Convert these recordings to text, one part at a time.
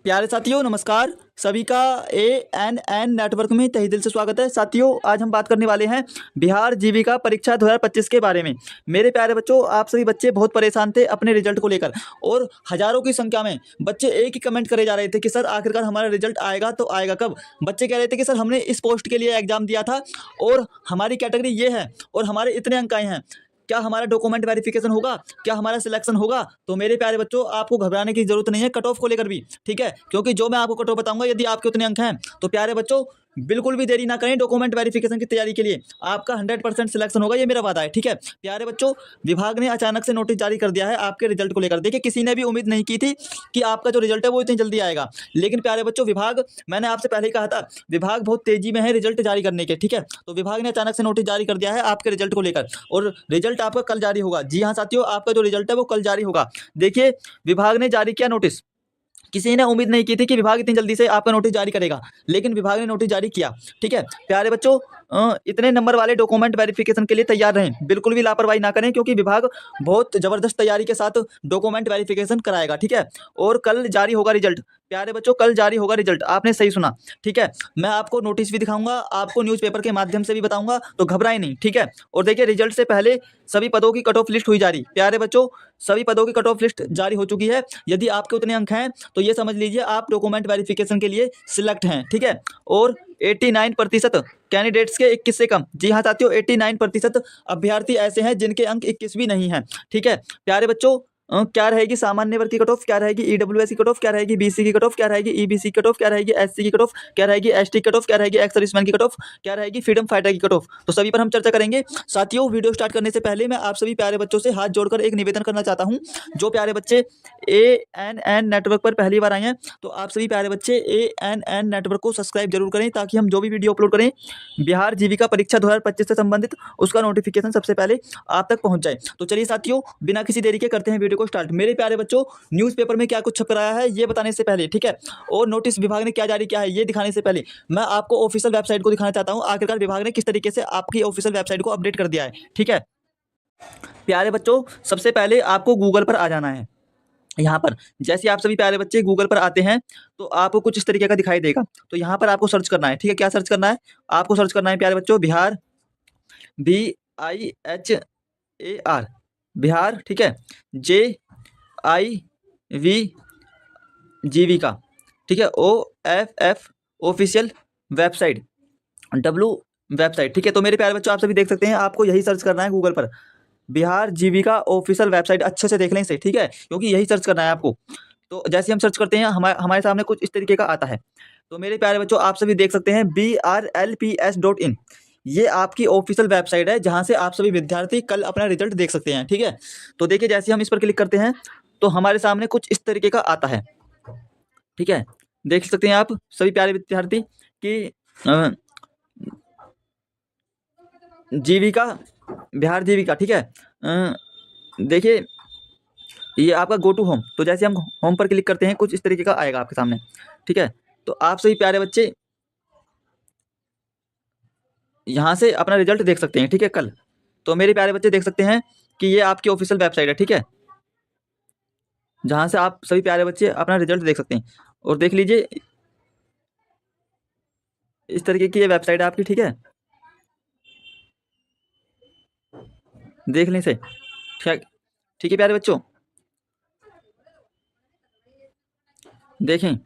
प्यारे साथियों नमस्कार। सभी का ANN नेटवर्क में तहे दिल से स्वागत है। साथियों आज हम बात करने वाले हैं बिहार जीविका परीक्षा 2025 के बारे में। मेरे प्यारे बच्चों, आप सभी बच्चे बहुत परेशान थे अपने रिजल्ट को लेकर और हजारों की संख्या में बच्चे एक ही कमेंट करे जा रहे थे कि सर आखिरकार हमारा रिजल्ट आएगा तो आएगा कब। बच्चे कह रहे थे कि सर हमने इस पोस्ट के लिए एग्जाम दिया था और हमारी कैटेगरी ये है और हमारे इतने अंक आए हैं, क्या हमारा डॉक्यूमेंट वेरिफिकेशन होगा, क्या हमारा सिलेक्शन होगा। तो मेरे प्यारे बच्चों आपको घबराने की जरूरत नहीं है कट ऑफ को लेकर भी, ठीक है, क्योंकि जो मैं आपको कट ऑफ बताऊंगा यदि आपके उतने अंक हैं तो प्यारे बच्चों बिल्कुल भी देरी ना करें डॉक्यूमेंट वेरिफिकेशन की तैयारी के लिए। आपका 100% सिलेक्शन होगा, ये मेरा वादा है, ठीक है। प्यारे बच्चों विभाग ने अचानक से नोटिस जारी कर दिया है आपके रिजल्ट को लेकर। देखिए किसी ने भी उम्मीद नहीं की थी कि आपका जो रिजल्ट है वो इतनी जल्दी आएगा, लेकिन प्यारे बच्चों विभाग, मैंने आपसे पहले ही कहा था विभाग बहुत तेजी में है रिजल्ट जारी करने के, ठीक है। तो विभाग ने अचानक से नोटिस जारी कर दिया है आपके रिजल्ट को लेकर और रिजल्ट आपका कल जारी होगा। जी हाँ साथियों, आपका जो रिजल्ट है वो कल जारी होगा। देखिए विभाग ने जारी किया नोटिस, किसी ने उम्मीद नहीं की थी कि विभाग इतनी जल्दी से आपका नोटिस जारी करेगा, लेकिन विभाग ने नोटिस जारी किया, ठीक है। प्यारे बच्चों इतने नंबर वाले डॉक्यूमेंट वेरिफिकेशन के लिए तैयार रहें, बिल्कुल भी लापरवाही ना करें क्योंकि विभाग बहुत जबरदस्त तैयारी के साथ डॉक्यूमेंट वेरिफिकेशन कराएगा, ठीक है। और कल जारी होगा रिजल्ट। प्यारे बच्चों कल जारी होगा रिजल्ट, आपने सही सुना, ठीक है। मैं आपको नोटिस भी दिखाऊंगा, आपको न्यूज़पेपर के माध्यम से भी बताऊंगा, तो घबराएं नहीं, ठीक है। और देखिए रिजल्ट से पहले सभी पदों की कट ऑफ लिस्ट हुई जारी। प्यारे बच्चों सभी पदों की कट ऑफ लिस्ट जारी हो चुकी है। यदि आपके उतने अंक हैं तो ये समझ लीजिए आप डॉक्यूमेंट वेरिफिकेशन के लिए सिलेक्ट हैं, ठीक है। और 89% कैंडिडेट्स के 21 से कम, जी हाँ साथियों 89% अभ्यर्थी ऐसे हैं जिनके अंक 21 भी नहीं हैं, ठीक है। प्यारे बच्चों क्या रहेगी सामान्य वर्ग की कट ऑफ, क्या रहेगी EWS की कट ऑफ, क्या रहेगी BC की कट ऑफ, क्या रहेगी EBC की कट ऑफ, क्या रहेगी SC की कट ऑफ, क्या रहेगी ST की कट ऑफ, क्या रहेगी एक्स सर्विसमैन की कट ऑफ, क्या रहेगी फ्रीडम फाइटर की कट ऑफ, तो सभी पर हम चर्चा करेंगे। साथियों वीडियो स्टार्ट करने से पहले मैं आप सभी प्यारे बच्चों से हाथ जोड़कर एक निवेदन करना चाहता हूं। जो प्यारे बच्चे ANN नेटवर्क पर पहली बार आए हैं तो आप सभी प्यारे बच्चे ANN नेटवर्क को सब्सक्राइब जरूर करें ताकि हम जो भी वीडियो अपलोड करें बिहार जीविका परीक्षा 2025 से संबंधित उसका नोटिफिकेशन सबसे पहले आप तक पहुंच जाए। तो चलिए साथियों बिना किसी देरी के करते हैं वीडियो को स्टार्ट। मेरे प्यारे बच्चों न्यूज़पेपर में क्या कुछ छप रहा है ये बताने से पहले, ठीक है, और नोटिस विभाग ने क्या जारी किया है ये दिखाने से पहले मैं आपको ऑफिशियल वेबसाइट को दिखाना चाहता हूं आखिरकार विभाग ने किस तरीके से आपकी ऑफिशियल वेबसाइट को अपडेट कर दिया है, ठीक है। प्यारे बच्चों सबसे पहले आपको गूगल पर आ जाना है। यहाँ पर जैसे आप सभी प्यारे बच्चे गूगल पर आते हैं तो आपको कुछ इस तरीके का दिखाई देगा। तो यहाँ पर आपको सर्च करना है, ठीक है। क्या सर्च करना है? आपको सर्च करना है प्यारे बच्चों बिहार, BIHAR बिहार, ठीक है, JIV जीविका, ठीक है, OFF official website, W website, ठीक है। तो मेरे प्यारे बच्चों आप सभी देख सकते हैं आपको यही सर्च करना है गूगल पर बिहार जीविका ऑफिशियल वेबसाइट, अच्छे से देख लें इसे, ठीक है, क्योंकि यही सर्च करना है आपको। तो जैसे हम सर्च करते हैं हमारे सामने कुछ इस तरीके का आता है। तो मेरे प्यारे बच्चों आप सभी देख सकते हैं BRLPS.in, ये आपकी ऑफिशियल वेबसाइट है जहां से आप सभी विद्यार्थी कल अपना रिजल्ट देख सकते हैं, ठीक है। तो देखिए जैसे हम इस पर क्लिक करते हैं तो हमारे सामने कुछ इस तरीके का आता है, ठीक है। देख सकते हैं आप सभी प्यारे विद्यार्थी कि जीविका, बिहार जीविका, ठीक है। देखिए ये आपका गो टू होम, तो जैसे हम होम पर क्लिक करते हैं कुछ इस तरीके का आएगा आपके सामने, ठीक है। तो आप सभी प्यारे बच्चे यहाँ से अपना रिजल्ट देख सकते हैं, ठीक है, कल। तो मेरे प्यारे बच्चे देख सकते हैं कि ये आपकी ऑफिशियल वेबसाइट है, ठीक है, जहाँ से आप सभी प्यारे बच्चे अपना रिजल्ट देख सकते हैं। और देख लीजिए इस तरीके की ये वेबसाइट है आपकी, ठीक है, देख लें इसे, ठीक, ठीक है प्यारे बच्चों, देखें।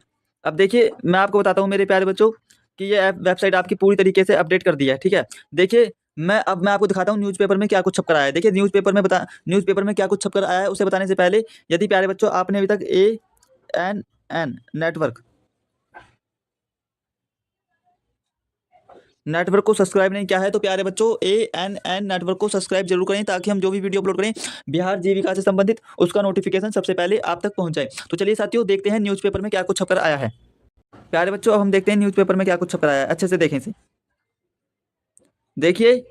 अब देखिए मैं आपको बताता हूँ मेरे प्यारे बच्चों कि ये वेबसाइट आपकी पूरी तरीके से अपडेट कर दी है, ठीक है। देखिए मैं आपको दिखाता हूँ न्यूज़पेपर में क्या कुछ छप कर आया है। देखिए न्यूज़पेपर में क्या कुछ छप कर आया है उसे बताने से पहले यदि प्यारे बच्चों आपने अभी तक ANN नेटवर्क को सब्सक्राइब नहीं किया है तो प्यारे बच्चों ANN नेटवर्क को सब्सक्राइब जरूर करें ताकि हम जो भी वीडियो अपलोड करें बिहार जीविका से संबंधित उसका नोटिफिकेशन सबसे पहले आप तक पहुंच जाए। तो चलिए साथियों देखते हैं न्यूज़पेपर में क्या कुछ छपकर आया है। प्यारे बच्चों अब हम देखते हैं न्यूज़पेपर में क्या कुछ छपकर आया है, अच्छे से देखें इसे। देखिए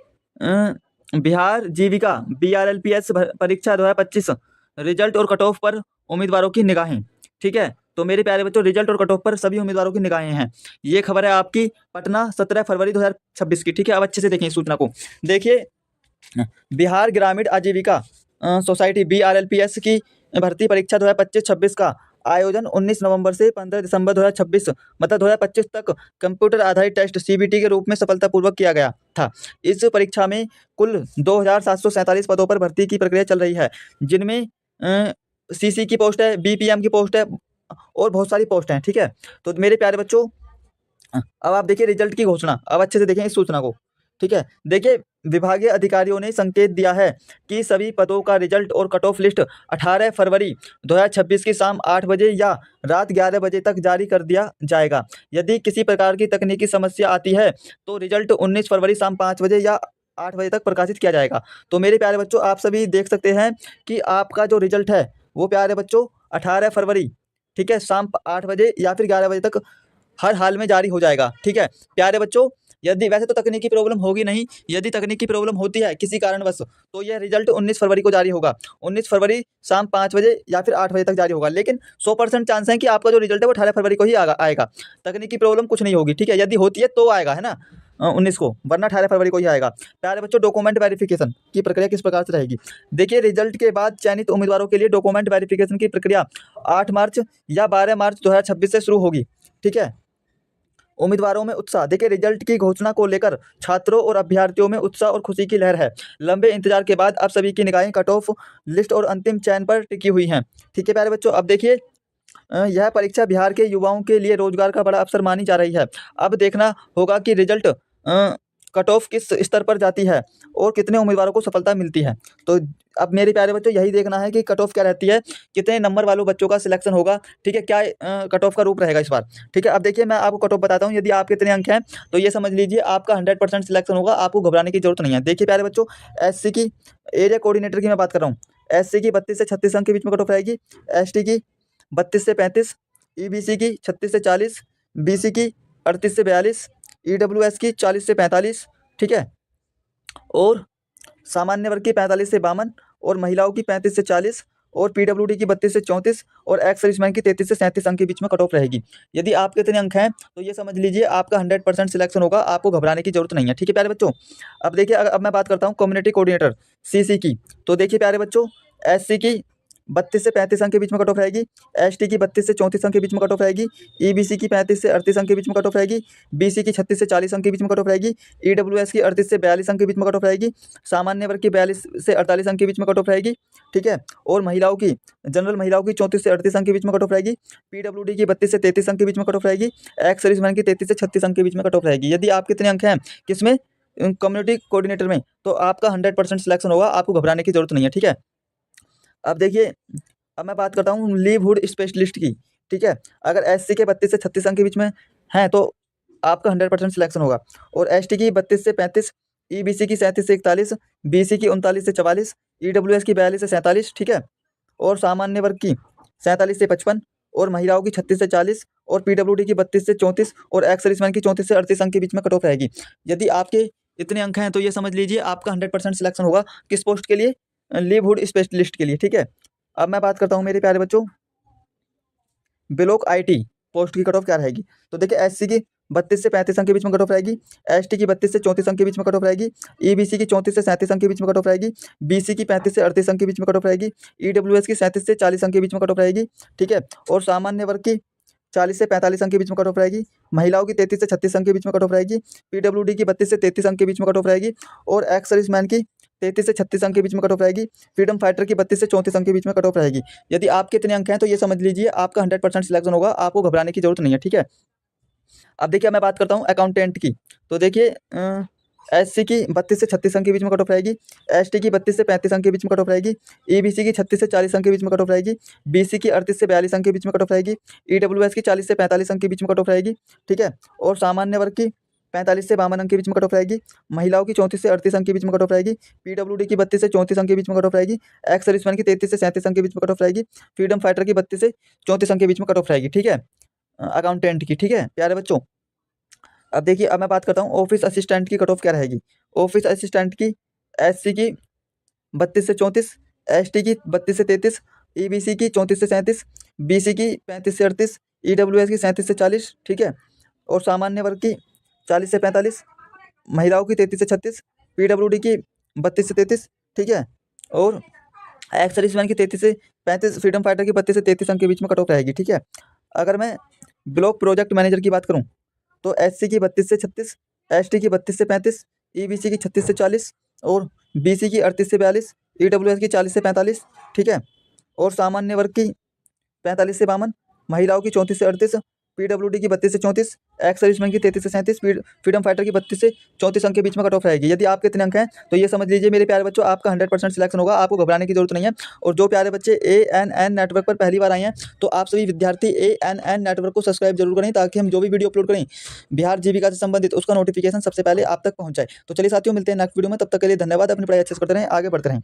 बिहार जीविका BRLPS परीक्षा 2025 रिजल्ट और कट ऑफ पर उम्मीदवारों की निगाहें, ठीक है। तो मेरे प्यारे बच्चों रिजल्ट और कट ऑफ पर सभी उम्मीदवारों की निगाहें हैं। ये खबर है आपकी पटना 17 फरवरी 2026 की, ठीक है। अब अच्छे से देखें इस सूचना को। देखिए बिहार ग्रामीण आजीविका सोसाइटी BRLPS की भर्ती परीक्षा 2025-26 का आयोजन 19 नवंबर से 15 दिसंबर 2026 मतलब 2025 तक कंप्यूटर आधारित टेस्ट सीबीटी के रूप में सफलतापूर्वक किया गया था। इस परीक्षा में कुल 2747 पदों पर भर्ती की प्रक्रिया चल रही है, जिनमें सीसी की पोस्ट है, बीपीएम की पोस्ट है और बहुत सारी पोस्ट हैं। ठीक है, तो मेरे प्यारे बच्चों अब आप देखिए रिजल्ट की घोषणा, अब अच्छे से देखें इस सूचना को। ठीक है, देखिए विभागीय अधिकारियों ने संकेत दिया है कि सभी पदों का रिजल्ट और कट ऑफ लिस्ट 18 फरवरी 2026 की शाम 8 बजे या रात 11 बजे तक जारी कर दिया जाएगा। यदि किसी प्रकार की तकनीकी समस्या आती है तो रिजल्ट 19 फरवरी शाम 5 बजे या 8 बजे तक प्रकाशित किया जाएगा। तो मेरे प्यारे बच्चों आप सभी देख सकते हैं कि आपका जो रिजल्ट है वो प्यारे बच्चों 18 फरवरी, ठीक है, शाम 8 बजे या फिर 11 बजे तक हर हाल में जारी हो जाएगा। ठीक है प्यारे बच्चों, यदि वैसे तो तकनीकी प्रॉब्लम होगी नहीं, यदि तकनीकी प्रॉब्लम होती है किसी कारणवश तो यह रिजल्ट 19 फरवरी को जारी होगा। 19 फरवरी शाम 5 बजे या फिर 8 बजे तक जारी होगा, लेकिन 100% चांस है कि आपका जो रिजल्ट है वो 18 फरवरी को ही आएगा। तकनीकी प्रॉब्लम कुछ नहीं होगी। ठीक है, यदि होती है तो आएगा, है ना, 19 को, वरना 18 फरवरी को ही आएगा। प्यारे बच्चों डॉक्यूमेंट वेरिफिकेशन की प्रक्रिया किस प्रकार से रहेगी? देखिए रिजल्ट के बाद चयनित उम्मीदवारों के लिए डॉक्यूमेंट वेरिफिकेशन की प्रक्रिया 8 मार्च या 12 मार्च 2026 से शुरू होगी। ठीक है, उम्मीदवारों में उत्साह, देखिए रिजल्ट की घोषणा को लेकर छात्रों और अभ्यर्थियों में उत्साह और खुशी की लहर है। लंबे इंतजार के बाद अब सभी की निगाहें कट ऑफ लिस्ट और अंतिम चयन पर टिकी हुई हैं। ठीक है प्यारे बच्चों, अब देखिए यह परीक्षा बिहार के युवाओं के लिए रोजगार का बड़ा अवसर मानी जा रही है। अब देखना होगा कि रिजल्ट कट ऑफ किस स्तर पर जाती है और कितने उम्मीदवारों को सफलता मिलती है। तो अब मेरे प्यारे बच्चों यही देखना है कि कट ऑफ क्या रहती है, कितने नंबर वालों बच्चों का सिलेक्शन होगा। ठीक है, क्या कट ऑफ का रूप रहेगा इस बार। ठीक है, अब देखिए मैं आपको कट ऑफ बताता हूँ। यदि आपके इतने अंक हैं तो ये समझ लीजिए आपका 100% सिलेक्शन होगा, आपको घबराने की जरूरत नहीं है। देखिए प्यारे बच्चों, एससी की एरिया कोऑर्डिनेटर की मैं बात कर रहा हूँ। एससी की 32 से 36 अंक के बीच में कट ऑफ रहेगी, एसटी की 32 से 35, ईबीसी की 36 से 40, बीसी की 38 से 42, ईडब्ल्यूएस की 40 से 45, ठीक है, और सामान्य वर्ग की 45 से 52, और महिलाओं की 35 से 40, और पीडब्ल्यूडी की 32 से 34, और एक्स सर्विसमैन की 33 से 37 अंक के बीच में कट ऑफ रहेगी। यदि आपके इतने अंक हैं तो ये समझ लीजिए आपका 100% सिलेक्शन होगा, आपको घबराने की जरूरत नहीं है। ठीक है प्यारे बच्चों, अब देखिए अब मैं बात करता हूँ कम्युनिटी कोऑर्डिनेटर सीसी की। तो देखिए प्यारे बच्चों, एससी की 32 से 35 अंक के बीच में कट ऑफ रहेगी, एसटी की 32 से 34 अंक के बीच में कट ऑफ रहेगी, ईबीसी की 35 से 38 अंक के बीच में कट ऑफ रहेगी, बीसी की 36 से 40 अंक के बीच में कट ऑफ रहेगी, ईडब्ल्यूएस की 38 से 42 अंक के बीच में कट ऑफ रहेगी, सामान्य वर्ग की 42 से 48 अंक के बीच में कट ऑफ रहेगी। ठीक है, और महिलाओं की जनरल महिलाओं की 34 से 38 अंक के बीच में कट ऑफ रहेगी, पीडब्ल्यूडी की 32 से 33 अंक के बीच में कट ऑफ रहेगी, एक्स सर्विसमैन की 33 से 36 अंक के बीच में कट ऑफ रहेगी। यदि आप कितने अंक हैं किसमें, कम्युनिटी कोऑर्डिनेटर में, तो आपका 100% सिलेक्शन होगा, आपको घबराने की जरूरत नहीं है। ठीक है, अब देखिए अब मैं बात करता हूँ लीवहुड स्पेशलिस्ट की। ठीक है, अगर एससी के 32 से 36 अंक के बीच में हैं तो आपका 100% सिलेक्शन होगा, और एसटी की 32 से 35, ईबीसी की 37 से 41, बीसी की 39 से 44, ईडब्ल्यूएस की 42 से 47, ठीक है, और सामान्य वर्ग की 47 से 55, और महिलाओं की 36 से 40, और पीडब्ल्यूडी की 32 से 34, और एक्स सर्विसमैन की 34 से 38 अंक के बीच में कट ऑफ रहेगी। यदि आपके इतने अंक हैं तो ये समझ लीजिए आपका 100% सिलेक्शन होगा। किस पोस्ट के लिए? लीवहुड स्पेशलिस्ट के लिए। ठीक है, अब मैं बात करता हूँ मेरे प्यारे बच्चों ब्लॉक आईटी पोस्ट की कट ऑफ क्या रहेगी। तो देखिए एससी की 32 से 35 अंक के बीच में कट ऑफ रहेगी, एसटी की 32 से 34 अंक के बीच में कट ऑफ रहेगी, ईबीसी की 34 से 37 अंक के बीच में कट ऑफ रहेगी, बीसी की 35 से 38 अंक के बीच में कट ऑफ रहेगी, ईडब्ल्यूएस की 37 से 40 अंक के बीच में कट ऑफ रहेगी। ठीक है, और सामान्य वर्ग की 40 से 45 अंक के बीच में कट ऑफ रहेगी, महिलाओं की 33 से 36 अंक के बीच में कट ऑफ रहेगी, पीडब्ल्यूडी की 32 से 33 अंक के बीच में कट ऑफ रहेगी, और एक्स सर्विसमैन की 33 से 36 अंक के बीच में कट ऑफ रहेगी, फ्रीडम फाइटर की 32 से 34 अंक के बीच में कट ऑफ रहेगी। यदि आपके इतने अंक हैं तो ये समझ लीजिए आपका 100% सिलेक्शन होगा, आपको घबराने की जरूरत नहीं है। ठीक है, अब देखिए मैं बात करता हूँ अकाउंटेंट की। तो देखिए एससी की 32 से 36 अंक के बीच में कट ऑफ रहेगी, एसटी की 32 से 35 अंक के बीच में कट ऑफ रहेगी, ईबीसी की 36 से 40 अंक के बीच में कट ऑफ रहेगी, बीसी की 38 से 42 अंक के बीच में कट ऑफ रहेगी, ईडब्ल्यूएस की 40 से 45 अंक के बीच में कट ऑफ रहेगी। ठीक है, और सामान्य वर्ग की 45 से 52 अंक के बीच में कट ऑफ रहेगी, महिलाओं की 34 से 38 अंक के बीच में कट ऑफ रहेगी, पीडब्ल्यूडी की 32 से 34 अंक के बीच में कट ऑफ रहेगी, एक्स सर्विसमैन की 33 से 37 अंक के बीच में कट ऑफ रहेगी, फ्रीडम फाइटर की 32 से 34 अंक के बीच में कट ऑफ रहेगी। ठीक है, अकाउंटेंट की। ठीक है प्यारे बच्चों, अब देखिए अब मैं बात करता हूँ ऑफिस असिस्टेंट की कट ऑफ क्या रहेगी। ऑफिस असिस्टेंट की एससी की 32 से 34, एसटी की 32 से 33, ईबीसी की 34 से 37, बीसी की 35 से 38, ईडब्ल्यूएस की 37 से 40, ठीक है, और सामान्य वर्ग की 40 से 45, महिलाओं की 33 से 36, पीडब्ल्यूडी की 32 से 33, ठीक है, और एक्स सर्विसमैन की 33 से 35 फ्रीडम फाइटर की 32 से 33 अंक के बीच में कट ऑफ रहेगी। ठीक है, अगर मैं ब्लॉक प्रोजेक्ट मैनेजर की बात करूँ तो SC की 32 से 36, ST की 32 से 35, EBC की 36 से 40 और BC की 38 से 42, EWS की 40 से 45। ठीक है, और सामान्य वर्ग की 45 से 52, महिलाओं की 34 से 38, PWD की 32 से 34, एक्स सर्विसमैन की 33 से 37, फ्रीडम फाइटर की 32 से 34 अंक के बीच में कट ऑफ रहेगी। यदि आपके इतने अंक हैं तो ये समझ लीजिए मेरे प्यारे बच्चों आपका 100% सिलेक्शन होगा, आपको घबराने की जरूरत नहीं है। और जो प्यारे बच्चे ANN नेटवर्क पर पहली बार आए हैं तो आप सभी विद्यार्थी ANN नेटवर्क को सब्सक्राइब जरूर करें, ताकि हम जो भी वीडियो अपलोड करें बिहार जीविका से संबंधित उसका नोटिफिकेशन सबसे पहले आप तक पहुँच जाए। तो चलिए साथियों, मिलते हैं नेक्स्ट वीडियो में, तब तक के लिए धन्यवाद। अपनी पढ़ाई अच्छे से करते रहें, आगे बढ़ते रहें।